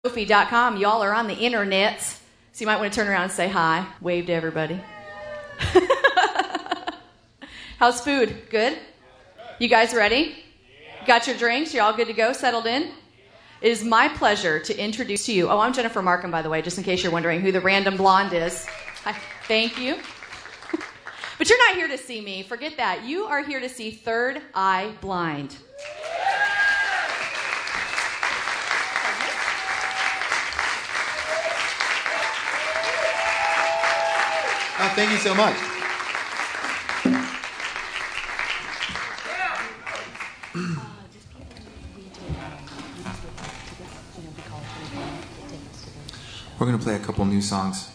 Sophie.com. Y'all are on the internet, so you might want to turn around and say hi. Wave to everybody. How's food? Good? You guys ready? Got your drinks? You all good to go? Settled in? It is my pleasure to introduce to you. Oh, I'm Jennifer Markham, by the way, just in case you're wondering who the random blonde is. Hi. Thank you. But you're not here to see me. Forget that. You are here to see Third Eye Blind. Oh, thank you so much. We're going to play a couple new songs.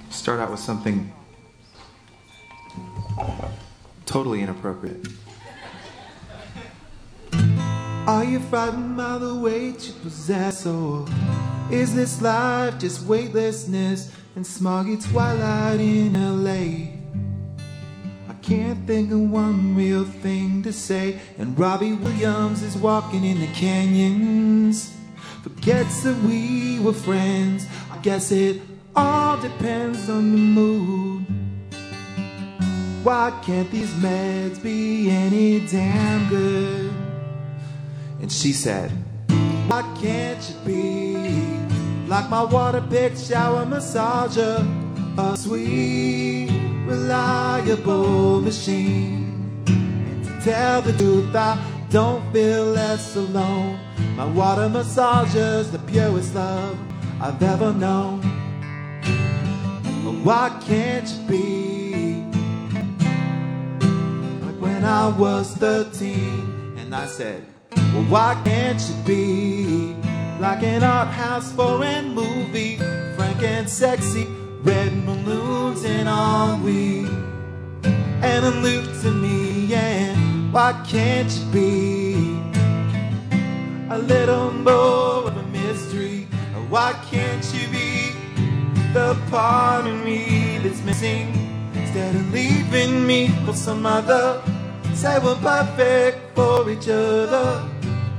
Start out with something totally inappropriate. Are you frightened by the weight you possess, or is this life just weightlessness and smoggy twilight in LA? I can't think of one real thing to say, and Robbie Williams is walking in the canyons. Forgets that we were friends. I guess it all depends on the mood. Why can't these meds be any damn good? And she said, why can't you be like my water-pick shower massager, a sweet, reliable machine? And to tell the truth, I don't feel less alone. My water massager's the purest love I've ever known. But why can't you be like when I was 13? And I said, well, why can't you be like an art house foreign movie, frank and sexy, red balloons and ennui, and allude to me? And why can't you be a little more of a mystery? Or why can't you be the part of me that's missing, instead of leaving me for some other? Say we're perfect for each other,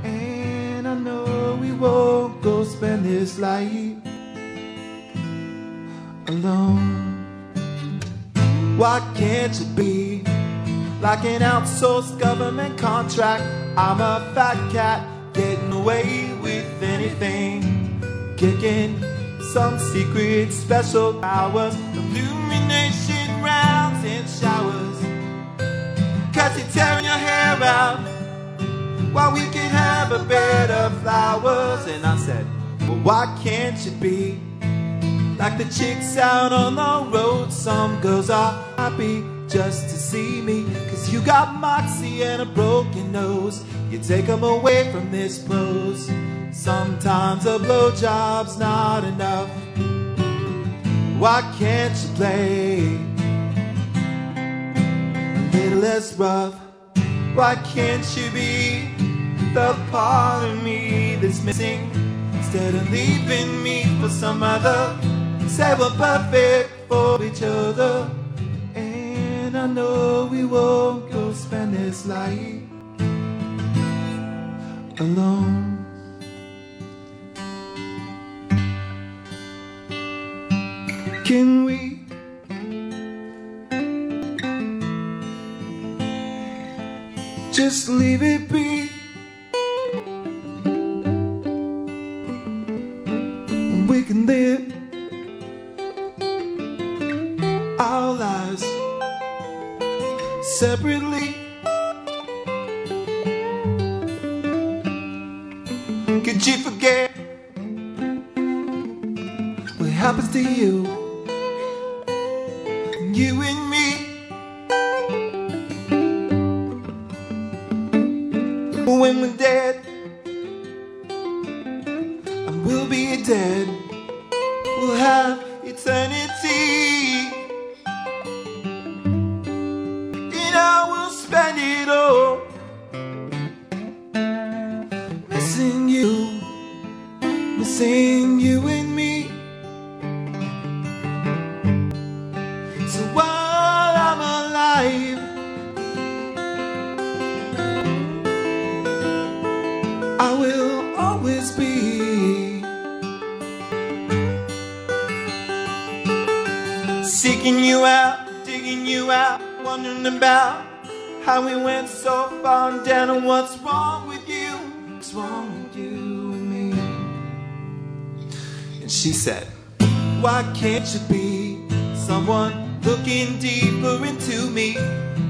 and I know we won't go spend this life alone. Why can't you be like an outsourced government contract? I'm a fat cat getting away with anything, kicking some secret special powers, illumination rounds and showers. Cause you're tearing your hair out while we can have a bed of flowers. And I said, well, why can't you be like the chicks out on the road? Some girls are happy just to see me, cause you got moxie and a broken nose. You take them away from this pose. Sometimes a blowjob's not enough. Why can't you play a little less rough? Why can't you be the part of me that's missing, instead of leaving me for some other? Say we're perfect for each other, and I know we won't go spend this life alone. Can we just leave it be? We can live our lives separately. Could you forget what happens to you? You and me, when we're dead, and we'll be dead, we'll have eternity, and I will spend it all missing you and me. So while I'm alive, I will this be? Seeking you out, digging you out, wondering about how we went so far down and what's wrong with you? What's wrong with you and me? And she said, why can't you be someone looking deeper into me?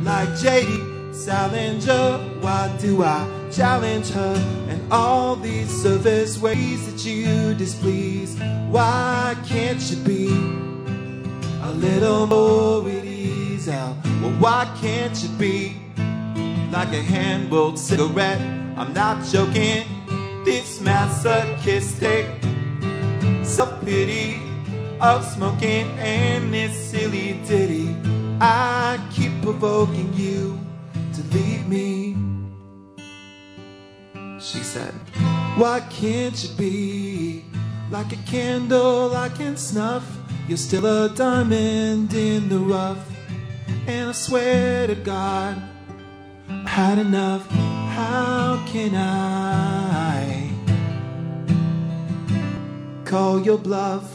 Like J.D. Salinger, why do I challenge her? And all these surface ways that you displease. Why can't you be a little more at ease? Well, why can't you be like a hand-rolled cigarette? I'm not joking. This masochistic self-pity of smoking and this silly ditty. I keep provoking you to leave me. She said, why can't you be like a candle I can snuff? You're still a diamond in the rough, and I swear to God, I had enough. How can I call your bluff?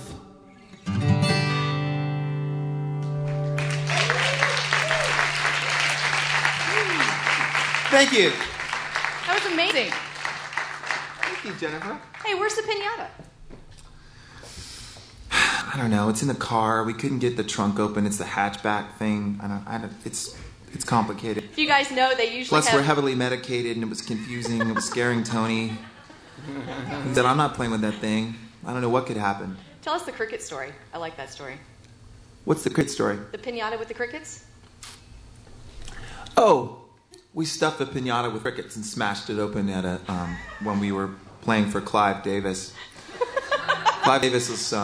Thank you. That was amazing. Thank you, Jennifer. Hey, where's the piñata? I don't know. It's in the car. We couldn't get the trunk open. It's the hatchback thing. It's complicated. If you guys know, they usually Plus, we're heavily medicated, and it was confusing. It was scaring Tony. He said, I'm not playing with that thing. I don't know what could happen. Tell us the cricket story. I like that story. What's the cricket story? The piñata with the crickets? Oh, we stuffed the piñata with crickets and smashed it open at when we were playing for Clive Davis. Clive Davis was,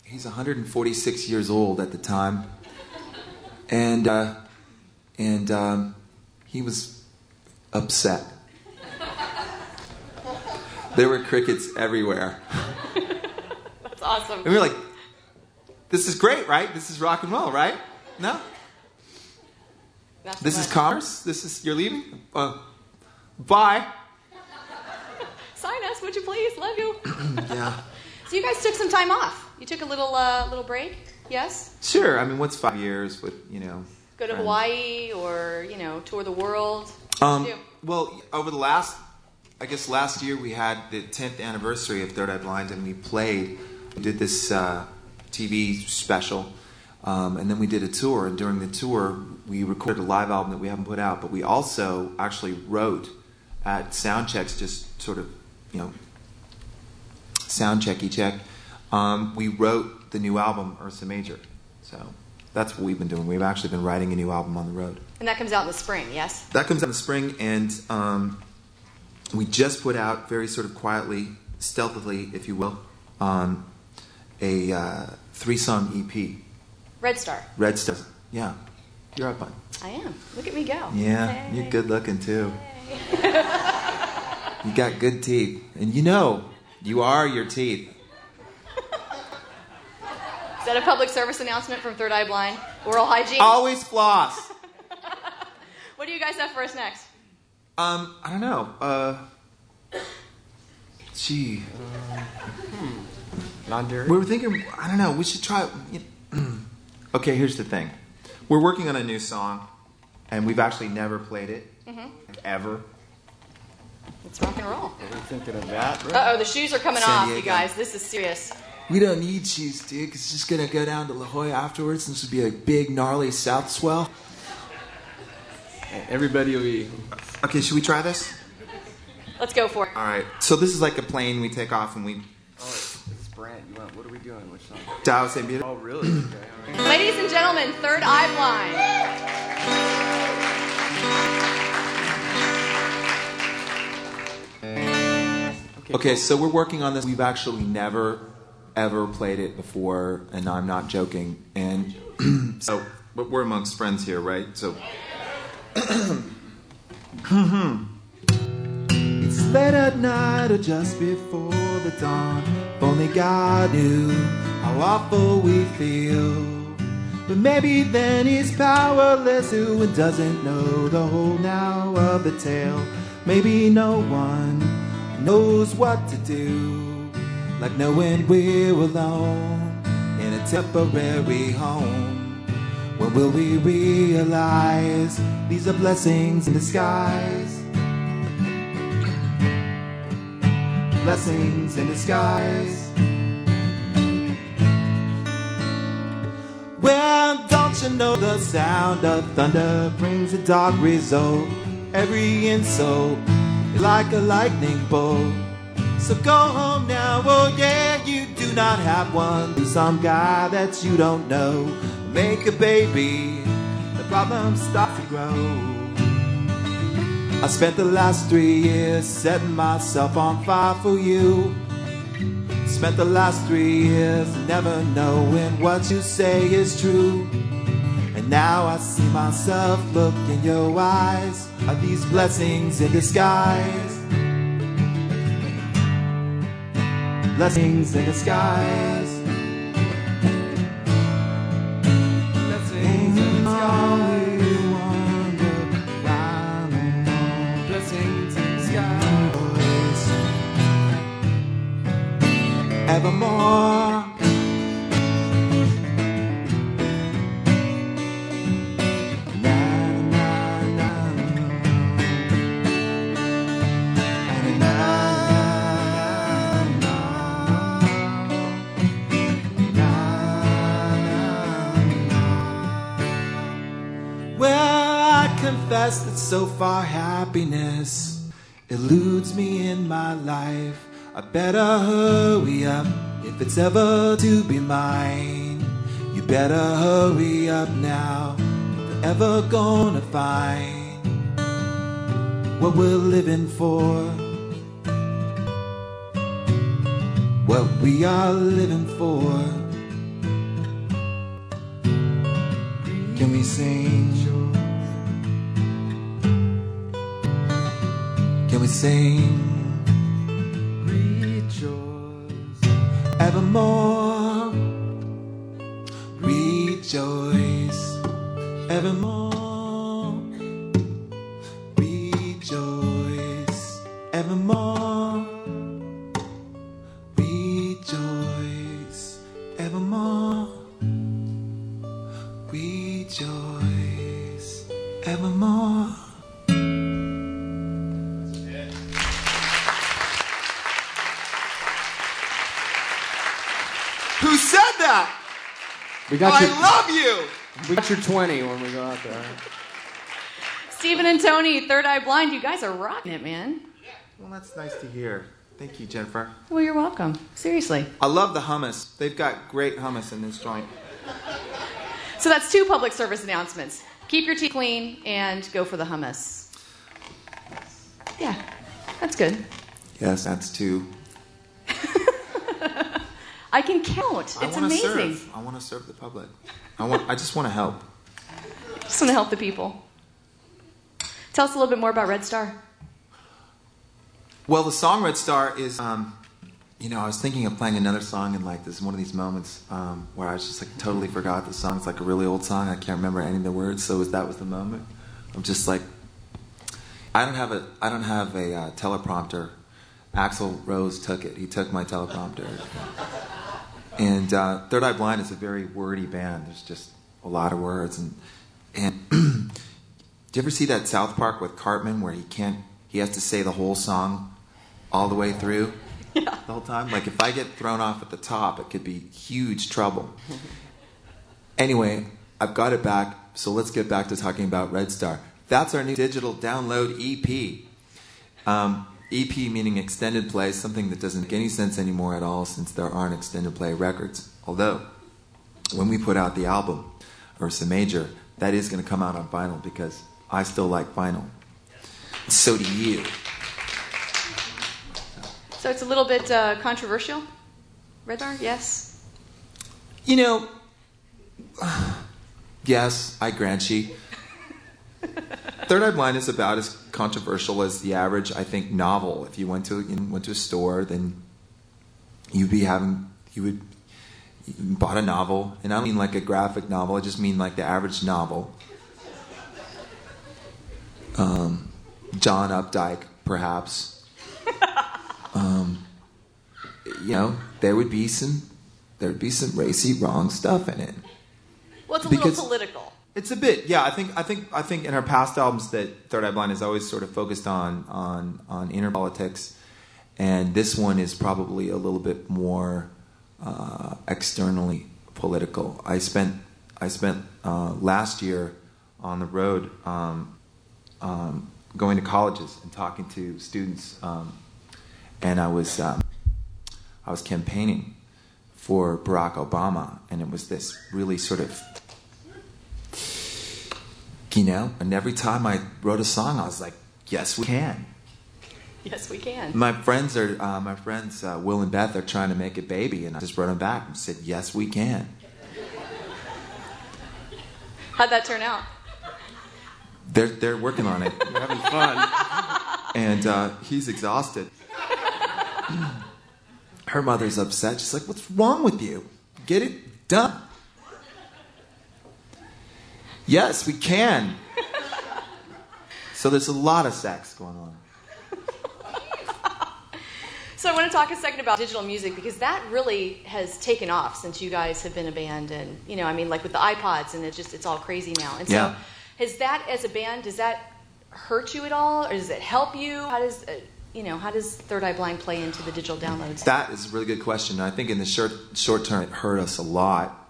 he's 146 years old at the time. And he was upset. There were crickets everywhere. That's awesome. And we were like, this is great, right? This is rock and roll, right? No? This is commerce? You're leaving? Bye. Sign us, would you please? Love you. Yeah. So you guys took some time off. You took a little break, yes? Sure. I mean, what's 5 years with, Go to Hawaii or, tour the world? Well, over the last year we had the 10th anniversary of Third Eye Blind, and we did this TV special, and then we did a tour, and during the tour we recorded a live album that we haven't put out, but we also actually wrote at sound checks, just sort of, sound checky check. We wrote the new album, Ursa Major. So that's what we've been doing. We've actually been writing a new album on the road. And that comes out in the spring, yes? That comes out in the spring, and we just put out, very sort of quietly, stealthily, if you will, a 3-song EP. Red Star. Red Star. Yeah. You're up on. I am. Look at me go. Yeah, hey. You're good looking too. Hey. You got good teeth. And you are your teeth. Is that a public service announcement from Third Eye Blind? Oral hygiene? Always floss. What do you guys have for us next? I don't know. Gee. Non-dairy? We were thinking, I don't know, we should try... Okay, here's the thing. We're working on a new song, and we've actually never played it. Ever. It's rock and roll. Are we thinking of that? Right? Uh-oh, the shoes are coming off, you guys. This is serious. We don't need shoes, dude, because it's just going to go down to La Jolla afterwards, and this would be a big, gnarly south swell. Everybody will be... Okay, should we try this? Let's go for it. All right. So this is like a plane. We take off and we... Oh, it's Brant. What are we doing? Which song? Dallas and Beauty. Oh, really? Okay, all right. Ladies and gentlemen, Third Eye Blind. Okay, so we're working on this. We've actually never, ever played it before, and I'm not joking. And so, but we're amongst friends here, right? So... It's late at night or just before the dawn. If only God knew how awful we feel. But maybe then he's powerless, who doesn't know the whole now of the tale. Maybe no one knows what to do, like knowing we're alone in a temporary home. When will we realize these are blessings in disguise? Blessings in disguise. Well, don't you know the sound of thunder brings a dark result? Every insult is like a lightning bolt. So go home now, oh yeah, you do not have one. To some guy that you don't know. Make a baby, the problems start to grow. I spent the last 3 years setting myself on fire for you. Spent the last 3 years never knowing what you say is true. And now I see myself look in your eyes. Are these blessings in disguise? Blessings in disguise. Blessings in disguise. Blessings in disguise. Evermore. Confess that so far happiness eludes me in my life. I better hurry up if it's ever to be mine. You better hurry up now if we're ever gonna find what we're living for, what we are living for. Can we sing? Can we sing? Rejoice evermore. Rejoice evermore. Rejoice evermore. Rejoice evermore. Rejoice evermore. Who said that? We got I love you. We got your 20 when we go out there. Stephan and Tony, Third Eye Blind, you guys are rocking it, man. Well, that's nice to hear. Thank you, Jennifer. Well, you're welcome. Seriously. I love the hummus. They've got great hummus in this joint. So that's 2 public service announcements. Keep your teeth clean and go for the hummus. Yeah, that's good. Yes, that's 2. I can count. It's amazing. I want to serve the public. I just want to help. Just want to help the people. Tell us a little bit more about Red Star. Well, the song Red Star is, I was thinking of playing another song in like this one of these moments where I was just like totally forgot the song. It's like a really old song. I can't remember any of the words. So that was the moment. I'm just like, I don't have a teleprompter. Axl Rose took it. He took my teleprompter. And Third Eye Blind is a very wordy band. There's just a lot of words. And do you ever see that South Park with Cartman where he has to say the whole song all the way through? Yeah. The whole time? Like if I get thrown off at the top, it could be huge trouble. Anyway, I've got it back, so let's get back to talking about Red Star. That's our new digital download EP. EP meaning extended play, something that doesn't make any sense anymore at all since there aren't extended play records. Although, when we put out the album, Ursa Major, that is going to come out on vinyl because I still like vinyl. So do you. So it's a little bit controversial? Red Star, yes? Yes, I grant you. Third Eye Blind is about as controversial as the average, I think, novel. If you went to a store, then you bought a novel, and I don't mean like a graphic novel. I just mean like the average novel. John Updike, perhaps. you know, there would be some racy, wrong stuff in it. Well, it's a little political. It's a bit, yeah. I think in her past albums that Third Eye Blind has always sort of focused on inner politics, and this one is probably a little bit more externally political. I spent last year on the road going to colleges and talking to students, and I was campaigning for Barack Obama, and it was this really sort of, you know, and every time I wrote a song, I was like, yes, we can. Yes, we can. My friends Will and Beth are trying to make a baby, and I just wrote them back and said, yes, we can. How'd that turn out? They're working on it. We're having fun. And he's exhausted. Her mother's upset. She's like, what's wrong with you? Get it done. Yes, we can. So there's a lot of sex going on. So I want to talk a second about digital music, because that really has taken off since you guys have been a band, and, you know, I mean, like with the iPods, and it's all crazy now. And so has that, as a band, does that hurt you at all, or does it help you? How does Third Eye Blind play into the digital downloads? That is a really good question. I think in the short term, it hurt us a lot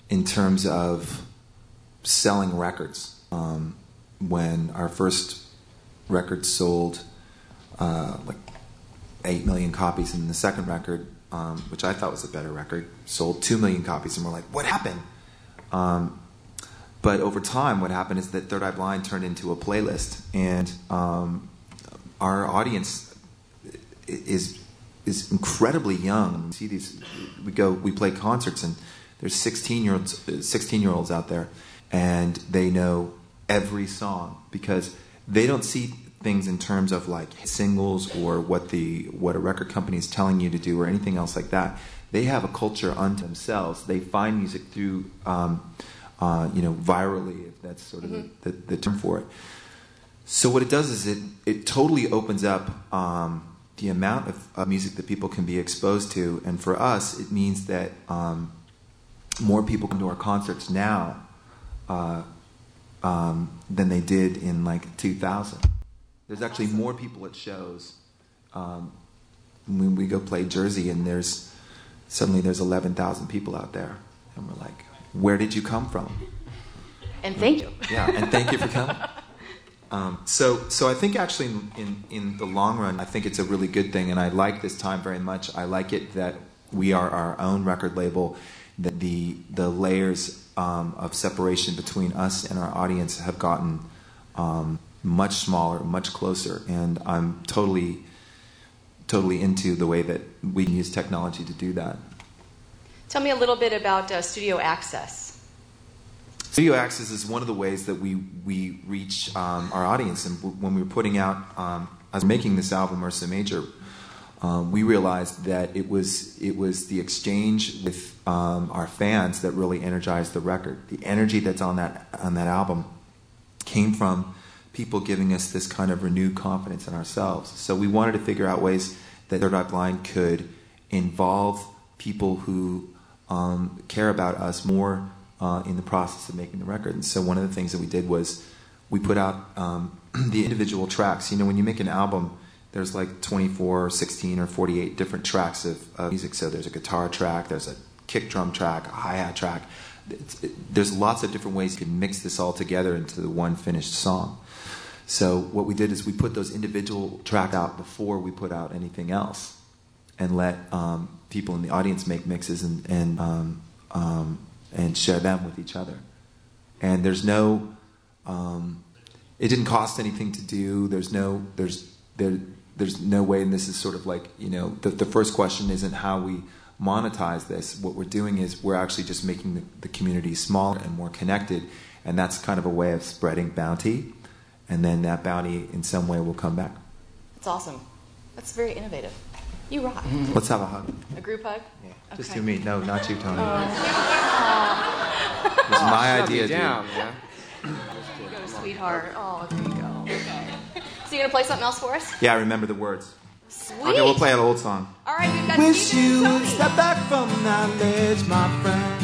in terms of selling records. When our first record sold like 8 million copies, and the second record, which I thought was a better record, sold 2 million copies, and we're like, what happened? But over time, what happened is that Third Eye Blind turned into a playlist, and our audience is incredibly young. See these, we play concerts, and there's 16-year-olds out there, and they know every song because they don't see things in terms of like singles or what a record company is telling you to do or anything else like that. They have a culture unto themselves. They find music through, virally, if that's sort of the term for it. So what it does is it totally opens up the amount of music that people can be exposed to, and for us, it means that more people come to our concerts now than they did in like 2000. There's actually more people at shows. When we go play Jersey, and suddenly there's 11,000 people out there, and we're like, where did you come from? And thank you. Yeah, and thank you for coming. So I think actually in the long run, I think it's a really good thing, and I like this time very much. I like it that we are our own record label, that the layers of separation between us and our audience have gotten much smaller, much closer, and I'm totally into the way that we use technology to do that. Tell me a little bit about Studio Access. Studio Access is one of the ways that we reach our audience, and when we were putting out, as making this album, Ursa Major, we realized that it was the exchange with our fans that really energized the record. The energy that's on that album came from people giving us this kind of renewed confidence in ourselves. So we wanted to figure out ways that Third Eye Blind could involve people who care about us more in the process of making the record. And so one of the things that we did was we put out the individual tracks. You know, when you make an album, there's like 24, 16, or 48 different tracks of music. So there's a guitar track, there's a kick drum track, a hi-hat track. There's lots of different ways you can mix this all together into the one finished song. So what we did is we put those individual tracks out before we put out anything else, and let people in the audience make mixes and share them with each other. And there's no, it didn't cost anything to do. There's no way, and this is sort of like, you know, the first question isn't how we monetize this. What we're doing is we're actually just making the community smaller and more connected, and that's kind of a way of spreading bounty, and then that bounty in some way will come back. That's awesome. That's very innovative. You rock. Let's have a hug. A group hug? Yeah. Okay. Just you and me. No, not you, Tony. Oh. It was my idea, dude. Down, yeah. You go, sweetheart. Oh, there you go. Okay. So you gonna play something else for us? Yeah, I remember the words. Sweet. Okay, we'll play an old song. All right, we've got Wish Stephen you and would Tony. step back from that ledge, my friend.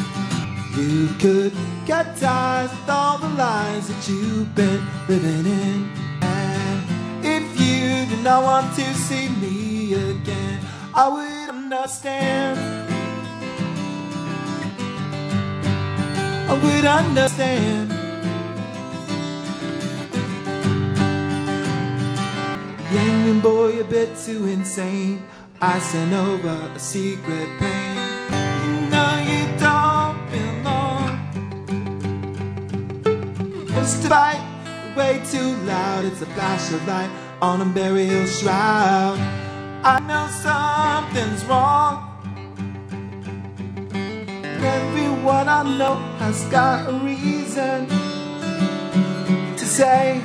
You could get tired of all the lies that you've been living in. And if you do not want to see me again, I would understand. I would understand. Young boy, a bit too insane. I sent over a secret pain. You know you don't belong. Just a fight, way too loud. It's a flash of light on a burial shroud. I know something's wrong. Everyone I know has got a reason to say,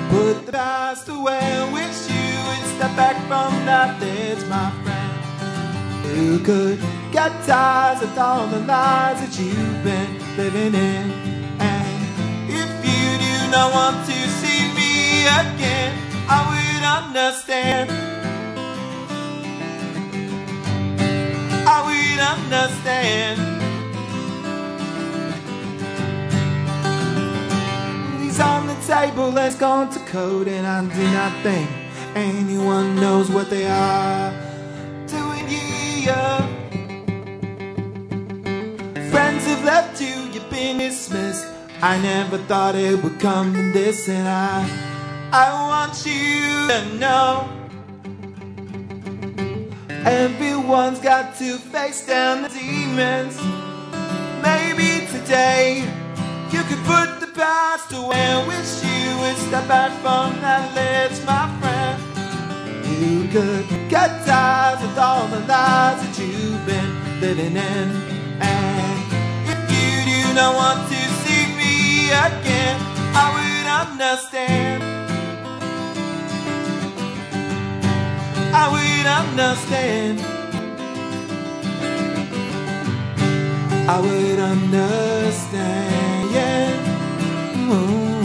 put the past away. Wish you would step back from that ledge, my friend. You could get tired of all the lies that you've been living in. And if you do not want to see me again, I would understand. I would understand. He's on the table, let's go to code, and I do not think anyone knows what they are doing here. Friends have left you, you've been dismissed. I never thought it would come to this, and I want you to know everyone's got to face down the demons. Maybe today you could put the past away. Wish you would step back from that ledge, my friend. You could get tired of all the lies that you've been living in. And if you do not want to see me again, I would understand. I would understand. I would understand, yeah. Ooh.